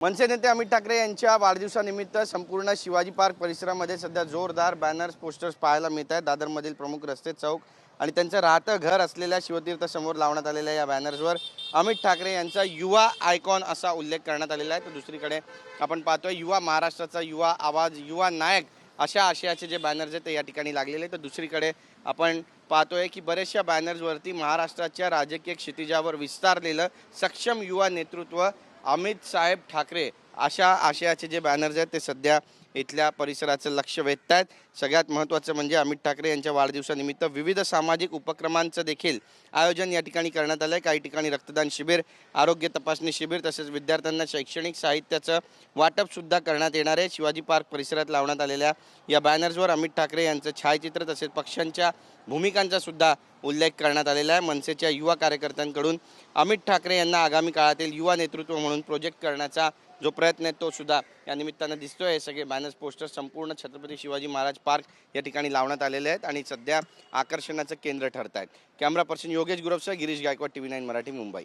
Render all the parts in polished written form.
मनसे नेते अमित ठाकरे यांच्या वाढदिवसानिमित्त संपूर्ण शिवाजी पार्क परिसरामध्ये सध्या जोरदार बॅनर्स पोस्टर्स पाहायला मिळत आहेत। दादरमधील प्रमुख रस्ते चौक आणि त्यांचं राहतं घर असलेल्या शिवतीर्थ समोर लावण्यात आलेल्या या बॅनर्सवर अमित ठाकरे यांचा युवा आयकॉन असा उल्लेख करण्यात आलेला आहे। तर दुसरीकडे आपण पाहतोय युवा महाराष्ट्राचा युवा आवाज युवा नायक अशा आशयाचे जे बॅनर्स आहेत ते या ठिकाणी लागलेले आहेत। तर दुसरीकडे आपण पाहतोय की बरेचशा बॅनर्सवरती महाराष्ट्राच्या राजकीय क्षितिजावर विस्तारलेलं सक्षम युवा नेतृत्व अमित साहेब ठाकरे अशा आशयाचे जे बॅनर्स आहेत ते सध्या इथल्या परिसराचं लक्ष वेधत आहेत। सगळ्यात महत्त्वाचं म्हणजे अमित ठाकरे यांच्या वाढदिवसानिमित्त विविध सामाजिक उपक्रमांचं देखील आयोजन या ठिकाणी करण्यात आलं आहे। काही ठिकाणी रक्तदान शिबिर, आरोग्य तपासणी शिबिर तसेच विद्यार्थ्यांना शैक्षणिक साहित्याचं वाटपसुद्धा करण्यात येणार आहे। शिवाजी पार्क परिसरात लावण्यात आलेल्या या बॅनर्सवर अमित ठाकरे यांचं छायाचित्र तसेच पक्षांच्या भूमिकांचा सुद्धा उल्लेख करण्यात आलेला आहे। मनसेच्या युवा कार्यकर्त्यांकडून अमित ठाकरे यांना आगामी काळातील युवा नेतृत्व म्हणून प्रोजेक्ट करण्याचा जो प्रयत्न आहे तो सुद्धा या निमित्तानं दिसतोय। हे सगळे बॅनर्स पोस्टर्स संपूर्ण छत्रपती शिवाजी महाराज पार्क या ठिकाणी लावण्यात आलेले आहेत आणि सध्या आकर्षणाचं केंद्र ठरत आहेत। कॅमेरा पर्सन योगेश गुरवसह गिरीश गायकवाड, TV9 मराठी, मुंबई।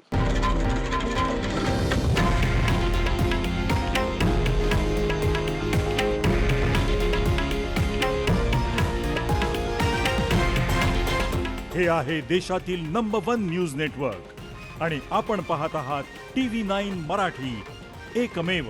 हे आहे देशातील नंबर 1 न्यूज नेटवर्क आणि आपण पाहत आहात TV9 मराठी, एकमेव।